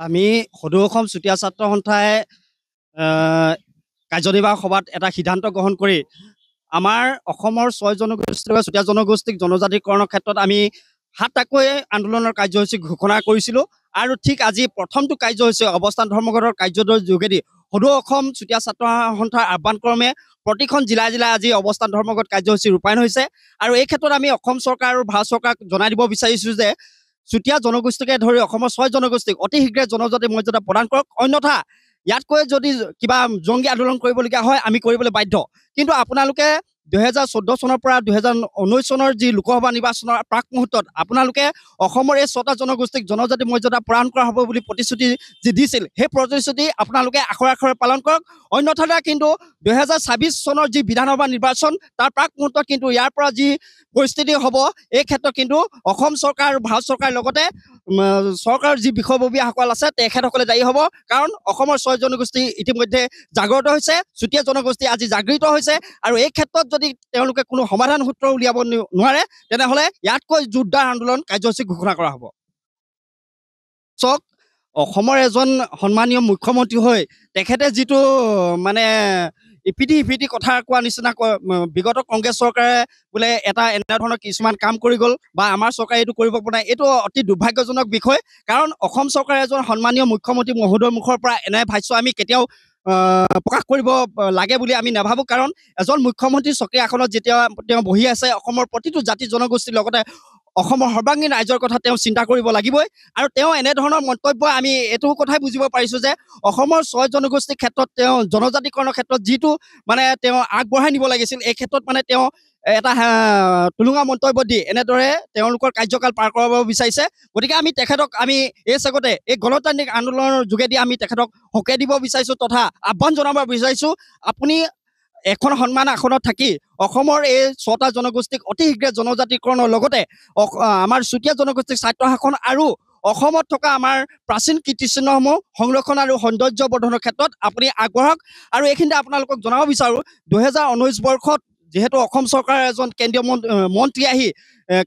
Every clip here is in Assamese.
আমি সদৌ অসম চুতীয়া ছাত্ৰ সন্থাই কাৰ্যনিৰ্বাহক সভাত এটা সিদ্ধান্ত গ্ৰহণ কৰি আমাৰ অসমৰ 6 জনগোষ্ঠী চুতীয়া জনগোষ্ঠীক জনজাতিকৰণৰ ক্ষেত্ৰত আমি 7টাকৈ আন্দোলনৰ কাৰ্যসূচী ঘোষণা কৰিছিলোঁ আৰু ঠিক আজি প্ৰথমটো কাৰ্যসূচী অৱস্থান ধৰ্মঘটৰ কাৰ্যসূচীৰ যোগেদি সদৌ অসম চুতীয়া ছাত্ৰ সন্থাৰ আহ্বান ক্ৰমে প্ৰতিখন জিলাই আজি অৱস্থান ধৰ্মঘট কাৰ্যসূচী ৰূপায়ণ হৈছে আৰু এই ক্ষেত্ৰত আমি অসম চৰকাৰ আৰু ভাৰত চৰকাৰক জনাই দিব বিচাৰিছোঁ যে চুতীয়া জনগোষ্ঠীকে ধৰি অসমৰ 6 জনগোষ্ঠীক অতি শীঘ্ৰে জনজাতি মৰ্যাদা প্ৰদান কৰক, অন্যথা ইয়াতকৈ যদি কিবা জংগী আন্দোলন কৰিবলগীয়া হয় আমি কৰিবলৈ বাধ্য। কিন্তু আপোনালোকে 2014 চনৰ পৰা 2019 চনৰ যি লোকসভা নিৰ্বাচনৰ প্ৰাক মুহূৰ্তত আপোনালোকে অসমৰ এই 6টা জনগোষ্ঠীক জনজাতি মৰ্যাদা প্ৰদান কৰা হ'ব বুলি প্ৰতিশ্ৰুতি যি দিছিল, সেই প্ৰতিশ্ৰুতি আপোনালোকে আখৰে আখৰে পালন কৰক, অন্যথা কিন্তু 2026 চনৰ যি বিধানসভা নিৰ্বাচন তাৰ প্ৰাক মুহূৰ্তত কিন্তু ইয়াৰ পৰা যি পৰিস্থিতি হ'ব এই ক্ষেত্ৰত কিন্তু অসম চৰকাৰ আৰু ভাৰত চৰকাৰৰ লগতে চৰকাৰৰ যি বিষয়ববীয়াসকল আছে তেখেতসকলে দায়ী হ'ব। কাৰণ অসমৰ 6 জনগোষ্ঠী ইতিমধ্যে জাগ্ৰত হৈছে, চুতীয়া জনগোষ্ঠী আজি জাগৃত হৈছে আৰু এই ক্ষেত্ৰত যদি তেওঁলোকে কোনো সমাধান সূত্ৰ উলিয়াব নোৱাৰে তেনেহ'লে ইয়াতকৈ জোৰদাৰ আন্দোলন কাৰ্যসূচী ঘোষণা কৰা হ'ব। চাওক, অসমৰ এজন সন্মানীয় মুখ্যমন্ত্ৰী হৈ তেখেতে যিটো মানে ইপিটি কথা কোৱা নিচিনা বিগত কংগ্ৰেছ চৰকাৰে বোলে এটা এনেধৰণৰ কিছুমান কাম কৰি গ'ল বা আমাৰ চৰকাৰে এইটো কৰিব পৰা নাই, এইটো অতি দুৰ্ভাগ্যজনক বিষয়। কাৰণ অসম চৰকাৰে এজন সন্মানীয় মুখ্যমন্ত্ৰী মহোদয়ৰ মুখৰ পৰা এনে ভাষ্য আমি কেতিয়াও প্ৰকাশ কৰিব লাগে বুলি আমি নাভাবোঁ। কাৰণ এজন মুখ্যমন্ত্ৰী চকী আসনত যেতিয়া তেওঁ বহি আছে অসমৰ প্ৰতিটো জাতি জনগোষ্ঠীৰ লগতে অসমৰ সৰ্বাংগীন ৰাইজৰ কথা তেওঁ চিন্তা কৰিব লাগিবই আৰু তেওঁ এনেধৰণৰ মন্তব্য আমি এইটো কথাই বুজিব পাৰিছোঁ যে অসমৰ 6 জনগোষ্ঠীৰ ক্ষেত্ৰত তেওঁ জনজাতিকৰণৰ ক্ষেত্ৰত যিটো মানে তেওঁ আগবঢ়াই নিব লাগিছিল এই ক্ষেত্ৰত মানে তেওঁ এটা টুলুঙা মন্তব্য দি এনেদৰে তেওঁলোকৰ কাৰ্যকাল পাৰ কৰাব বিচাৰিছে। গতিকে আমি তেখেতক আমি এই চেগতে এই গণতান্ত্ৰিক আন্দোলনৰ যোগেদি আমি তেখেতক সকীয়াই দিব বিচাৰিছোঁ তথা আহ্বান জনাব বিচাৰিছোঁ, আপুনি এখন সন্মান আসনত থাকি অসমৰ এই 6টা জনগোষ্ঠীক অতি শীঘ্ৰে জনজাতিকৰণৰ লগতে আমাৰ চুতীয়া জনগোষ্ঠীক স্বায়ত্ব শাসন আৰু অসমত থকা আমাৰ প্ৰাচীন কীৰ্তিচিহ্নসমূহ সংৰক্ষণ আৰু সৌন্দৰ্য বৰ্ধনৰ ক্ষেত্ৰত আপুনি আগবঢ়াওক। আৰু এইখিনিতে আপোনালোকক জনাব বিচাৰোঁ 2019 বৰ্ষত যিহেতু অসম চৰকাৰৰ এজন কেন্দ্ৰীয় মন্ত্ৰী আহি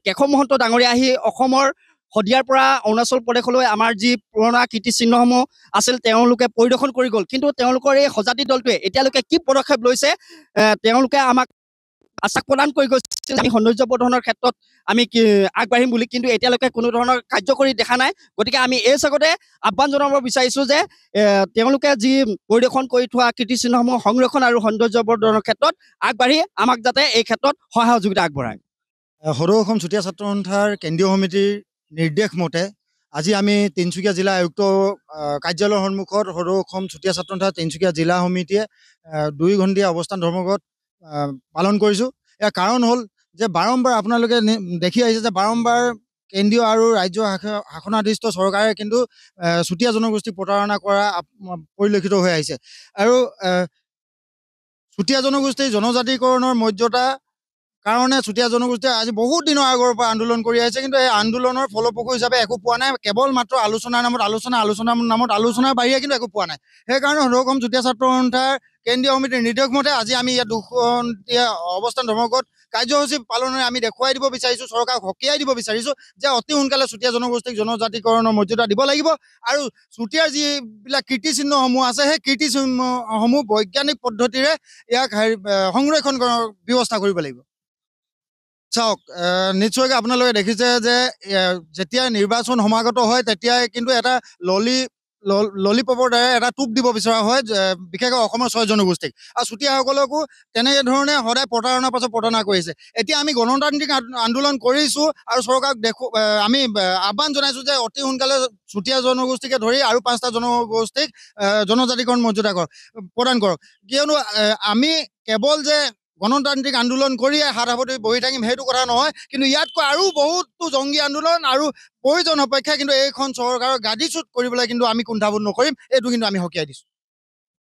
কেশৱ মহন্ত ডাঙৰীয়া আহি অসমৰ শদিয়াৰ পৰা অৰুণাচল প্ৰদেশলৈ আমাৰ যি পুৰণা কীৰ্তিচিহ্নসমূহ আছিল তেওঁলোকে পৰিদৰ্শন কৰি গ'ল, কিন্তু তেওঁলোকৰ এই সজাতি দলটোৱে এতিয়ালৈকে কি পদক্ষেপ লৈছে তেওঁলোকে আমাক আশ্বাস প্ৰদান কৰি গৈছিল আমি সৌন্দৰ্য বৰ্ধনৰ ক্ষেত্ৰত আমি আগবাঢ়িম বুলি, কিন্তু এতিয়ালৈকে কোনো ধৰণৰ কাৰ্যকৰী দেখা নাই। গতিকে আমি এই চেগতে আহ্বান জনাব বিচাৰিছোঁ যে তেওঁলোকে যি পৰিদৰ্শন কৰি থোৱা কীৰ্তিচিহ্নসমূহ সংৰক্ষণ আৰু সৌন্দৰ্য বৰ্ধনৰ ক্ষেত্ৰত আগবাঢ়ি আমাক যাতে এই ক্ষেত্ৰত সহায় সহযোগিতা আগবঢ়ায়। সদৌ অসম চুতীয়া ছাত্ৰ সন্থাৰ কেন্দ্ৰীয় সমিতিৰ নিৰ্দেশ মতে আজি আমি তিনিচুকীয়া জিলা আয়ুক্ত কাৰ্যালয়ৰ সন্মুখত সদৌ অসম চুতীয়া ছাত্ৰ সন্থাৰ তিনিচুকীয়া জিলা সমিতিয়ে 2 ঘণ্টীয়া অৱস্থান ধৰ্মঘট পালন কৰিছোঁ। ইয়াৰ কাৰণ হ'ল যে বাৰম্বাৰ আপোনালোকে দেখি আহিছে যে বাৰম্বাৰ কেন্দ্ৰীয় আৰু ৰাজ্য শাসনাধীষ্ঠ চৰকাৰে কিন্তু চুতীয়া জনগোষ্ঠীক প্ৰতাৰণা কৰা পৰিলক্ষিত হৈ আহিছে আৰু চুতীয়া জনগোষ্ঠীৰ জনজাতিকৰণৰ মৰ্যাদা কাৰণে চুতীয়া জনগোষ্ঠীয়ে আজি বহুত দিনৰ আগৰ পৰা আন্দোলন কৰি আহিছে, কিন্তু এই আন্দোলনৰ ফলপ্ৰসূ হিচাপে একো পোৱা নাই, কেৱল মাত্ৰ আলোচনাৰ নামত আলোচনাৰ বাহিৰে কিন্তু একো পোৱা নাই। সেইকাৰণে সদৌ অসম চুতীয়া ছাত্ৰ সন্থাৰ কেন্দ্ৰীয় সমিতিৰ নিৰ্দেশ মতে আজি আমি ইয়াত 2 ঘণ্টীয়া অৱস্থান ধৰ্মঘট কাৰ্যসূচী পালনেৰে আমি দেখুৱাই দিব বিচাৰিছোঁ, চৰকাৰক সকীয়াই দিব বিচাৰিছোঁ যে অতি সোনকালে চুতীয়া জনগোষ্ঠীক জনজাতিকৰণৰ মৰ্যাদা দিব লাগিব আৰু চুতীয়াৰ যিবিলাক কীৰ্তিচিহ্নসমূহ আছে সেই কীৰ্তিচিহ্নসমূহ বৈজ্ঞানিক পদ্ধতিৰে ইয়াক সংৰক্ষণ কৰাৰ ব্যৱস্থা কৰিব লাগিব। চাওক, নিশ্চয়কৈ আপোনালোকে দেখিছে যে যেতিয়া নিৰ্বাচন সমাগত হয় তেতিয়াই কিন্তু এটা ললিপপৰ দ্বাৰা এটা টোপ দিব বিচৰা হয় বিশেষকৈ অসমৰ 6 জনগোষ্ঠীক আৰু চুতীয়াসকলকো তেনেধৰণে সদায় প্ৰতাৰণাৰ পাছত প্ৰতাৰণা কৰিছে। এতিয়া আমি গণতান্ত্ৰিক আন্দোলন কৰিছোঁ আৰু চৰকাৰক আমি আহ্বান জনাইছোঁ যে অতি সোনকালে চুতীয়া জনগোষ্ঠীকে ধৰি আৰু 5টা জনগোষ্ঠীক জনজাতিকৰণ মৰ্যাদা প্ৰদান কৰক। কিয়নো আমি কেৱল যে গণতান্ত্ৰিক আন্দোলন কৰিয়ে হাত সাৱটি বহি থাকিম সেইটো কথা নহয়, কিন্তু ইয়াতকৈ আৰু বহুতো জংগী আন্দোলন আৰু প্ৰয়োজন অপেক্ষা কিন্তু এইখন চৰকাৰৰ গাদীচ্যুত কৰিবলৈ কিন্তু আমি কুণ্ঠাবোধ নকৰিম, এইটো কিন্তু আমি সকীয়াই দিছোঁ।